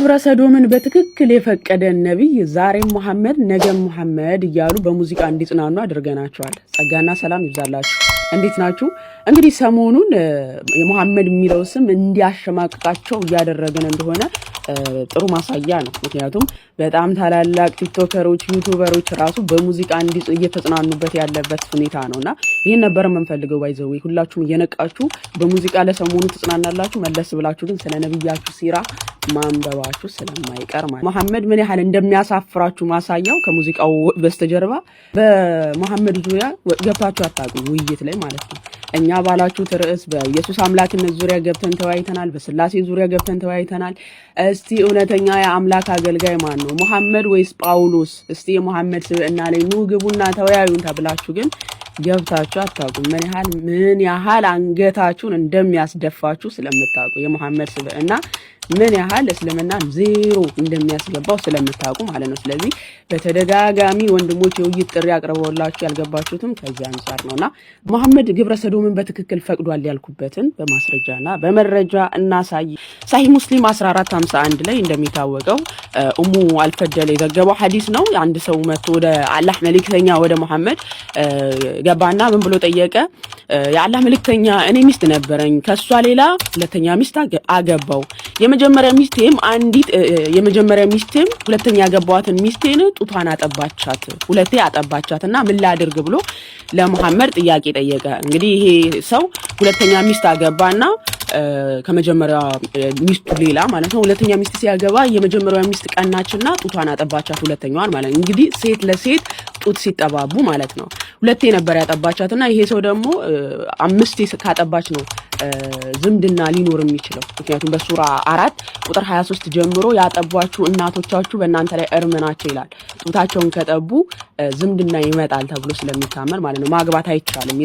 ግብረ ሰዶምን በትክክል የፈቀደ ነብይ ዛሬም መሐመድ ነገም መሐመድ እያሉ በሙዚቃ እንዲጽናኑ አድርገናቸዋል። ጸጋና ሰላም ይብዛላችሁ። እንዴት ናችሁ? እንግዲህ ሰሞኑን የመሐመድ የሚለው ስም እንዲያሸማቅቃቸው እያደረገን እንደሆነ ጥሩ ማሳያ ነው። ምክንያቱም በጣም ታላላቅ ቲክቶከሮች፣ ዩቲዩበሮች ራሱ በሙዚቃ እየተጽናኑበት ያለበት ሁኔታ ነውና ይሄን ነበር የምንፈልገው። ባይዘው ሁላችሁም እየነቃችሁ በሙዚቃ ለሰሞኑ ትጽናናላችሁ። መለስ ብላችሁ ግን ስለ ነብያችሁ ሲራ ማንበባችሁ ስለማይቀር ማለት መሐመድ ምን ያህል እንደሚያሳፍራችሁ ማሳያው ከሙዚቃው በስተጀርባ በመሐመድ ዙሪያ ገብታችሁ አታውቁ ውይይት ላይ ማለት ነው። እኛ ባላችሁት ርዕስ በኢየሱስ አምላክነት ዙሪያ ገብተን ተወያይተናል። በስላሴ ዙሪያ ገብተን ተወያይተናል። እስቲ እውነተኛ የአምላክ አገልጋይ ማን ነው መሐመድ ወይስ ጳውሎስ? እስቲ የመሐመድ ስብዕና ላይ ኑ ግቡና ተወያዩን ተብላችሁ ግን ገብታችሁ አታውቁ። ምን ያህል አንገታችሁን እንደሚያስደፋችሁ ስለምታውቁ የመሐመድ ስብዕና ምን ያህል እስልምና ዜሮ እንደሚያስገባው ስለምታውቁ ማለት ነው። ስለዚህ በተደጋጋሚ ወንድሞች የውይይት ጥሪ አቅርበውላችሁ ያልገባችሁትም ከዚህ አንፃር ነውና መሐመድ ግብረ ሰዶምን በትክክል ፈቅዷል ያልኩበትን በማስረጃና በመረጃ እናሳይ። ሳሂህ ሙስሊም 1451 ላይ እንደሚታወቀው ኡሙ አልፈደል የዘገበው ሐዲስ ነው። አንድ ሰው መጥቶ ወደ አላህ መልእክተኛ ወደ መሐመድ ገባና ምን ብሎ ጠየቀ? የአላህ መልእክተኛ እኔ ሚስት ነበረኝ፣ ከሷ ሌላ ሁለተኛ ሚስት አገባው። የመጀመሪያ ሚስቴም ሁለተኛ ያገባዋትን ሚስቴን ጡቷን አጠባቻት፣ ሁለቴ አጠባቻትና ምን ላድርግ ብሎ ለመሐመድ ጥያቄ ጠየቀ። እንግዲህ ይሄ ሰው ሁለተኛ ሚስት አገባና ከመጀመሪያ ሚስቱ ሌላ ማለት ነው። ሁለተኛ ሚስት ሲያገባ የመጀመሪያው ሚስት ቀናችና ጡቷን አጠባቻት ሁለተኛዋን ማለት ነው። እንግዲህ ሴት ለሴት ጡት ሲጠባቡ ማለት ነው። ሁለቴ ነበር ያጠባቻትና ይሄ ሰው ደግሞ አምስቴ ካጠባች ነው ዝምድና ሊኖር የሚችለው። ምክንያቱም በሱራ 4 ቁጥር 23 ጀምሮ ያጠቧችሁ እናቶቻችሁ በእናንተ ላይ እርም ናቸው ይላል። ጡታቸውን ከጠቡ ዝምድና ይመጣል ተብሎ ስለሚታመን ማለት ነው። ማግባት አይቻልም።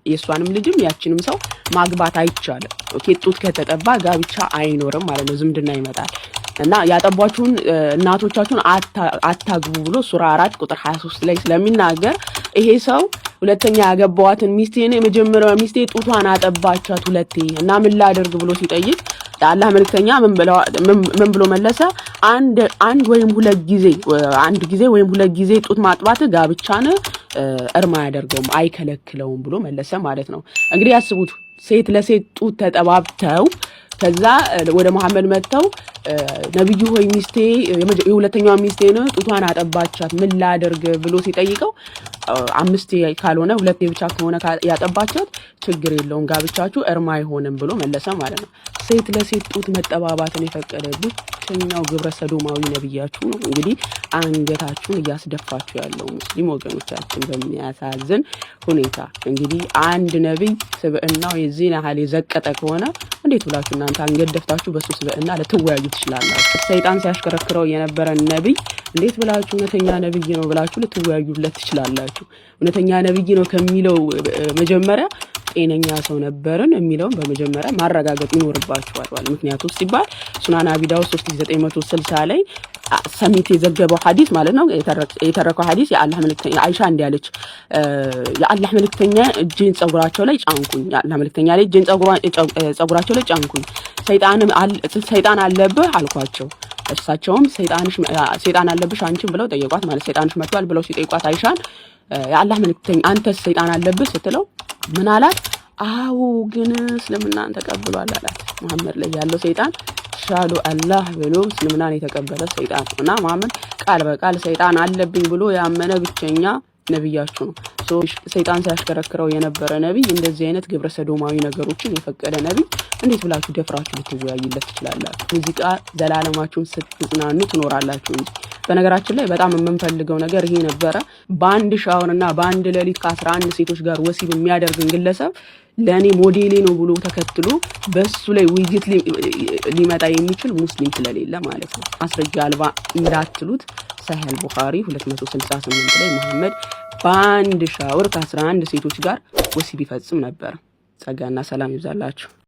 የሷንም ልጅም ያችንም ሰው ማግባት አይቻልም። ኦኬ፣ ጡት ከተጠባ ጋብቻ አይኖርም ማለት ነው። ዝምድና ይመጣል እና ያጠቧችሁን እናቶቻችሁን አታግቡ ብሎ ሱራ 4 ቁጥር 23 ላይ ስለሚናገር ይሄ ሰው ሁለተኛ ያገባዋትን ሚስቴን የመጀመሪያው ሚስቴ ጡቷን አጠባቻት ሁለቴ እና ምን ላደርግ ብሎ ሲጠይቅ አላህ መልእክተኛ ምን ብሎ መለሰ? አንድ ጊዜ ወይም ሁለት ጊዜ ጡት ማጥባት ጋብቻን እርማ ያደርገውም አይከለክለውም ብሎ መለሰ ማለት ነው። እንግዲህ ያስቡት፣ ሴት ለሴት ጡት ተጠባብተው ከዛ ወደ መሐመድ መጥተው ነብዩ ሆይ ሚስቴ የሁለተኛዋ ሚስቴን ጡቷን አጠባቻት ምን ላደርግ ብሎ ሲጠይቀው አምስቴ ካልሆነ ሁለቴ ብቻ ከሆነ ያጠባቻት ችግር የለውም ጋብቻችሁ እርማ አይሆንም ብሎ መለሰ ማለት ነው። ሴት ለሴት ጡት መጠባባትን የፈቀደ ብቸኛው ግብረ ሰዶማዊ ነብያችሁ ነው። እንግዲህ አንገታችሁን እያስደፋችሁ ያለው ሙስሊም ወገኖቻችን በሚያሳዝን ሁኔታ እንግዲህ አንድ ነብይ ስብዕናው የዚህን ያህል የዘቀጠ ከሆነ እንዴት ብላችሁ እናንተ አንገት ደፍታችሁ በሱ ስብዕና ለትወያዩ ትችላላችሁ? ሰይጣን ሲያሽከረክረው የነበረ ነብይ እንዴት ብላችሁ እውነተኛ ነብይ ነው ብላችሁ ለትወያዩለት ትችላላችሁ? እውነተኛ ነብይ ነው ከሚለው መጀመሪያ ጤነኛ ሰው ነበርን የሚለውን በመጀመሪያ ማረጋገጥ ይኖርባችኋል። ምክንያቱም ሲባል ሱናን አቢ ዳውድ 3960 ላይ ሰሚት የዘገበው ሐዲስ ማለት ነው። የተረከው ሐዲስ የአላህ መልእክተኛ አይሻ እንዲያለች የአላህ መልእክተኛ እጄን ጸጉራቸው ላይ ጫንኩኝ፣ የአላህ መልእክተኛ ላይ እጄን ጸጉራቸው ላይ ጫንኩኝ፣ ሰይጣን አለብህ አልኳቸው። እሳቸውም ሰይጣን አለብሽ አንቺም ብለው ጠየቋት። ማለት ሰይጣንሽ መጥቷል ብለው ሲጠይቋት አይሻን የአላህ መልእክተኛ አንተስ ሰይጣን አለብህ ስትለው ምን አላት? አዎ ግን እስልምናን ተቀብሏል አላት። መሐመድ ላይ ያለው ሰይጣን ሻሉ አላህ ብሎ እስልምናን የተቀበለ ሰይጣን እና መሐመድ ቃል በቃል ሰይጣን አለብኝ ብሎ ያመነ ብቸኛ ነብያችሁ ነው። ሰይጣን ሲያሽከረክረው የነበረ ነብይ እንደዚህ አይነት ግብረ ሰዶማዊ ነገሮችን የፈቀደ ነብይ እንዴት ብላችሁ ደፍራችሁ ልትወያዩለት ትችላላችሁ? ሙዚቃ ዘላለማችሁን ስትጽናኑ ትኖራላችሁ እንጂ። በነገራችን ላይ በጣም የምንፈልገው ነገር ይሄ ነበረ። በአንድ ሻወርና በአንድ ሌሊት ከ11 ሴቶች ጋር ወሲብ የሚያደርግን ግለሰብ ለኔ ሞዴሌ ነው ብሎ ተከትሎ በሱ ላይ ውይይት ሊመጣ የሚችል ሙስሊም ስለሌለ ማለት ነው። ማስረጃ አልባ እንዳትሉት ሳሂህ ቡኻሪ 268 ላይ መሐመድ በአንድ ሻወር ከ11 ሴቶች ጋር ወሲብ ይፈጽም ነበር። ጸጋና ሰላም ይብዛላችሁ።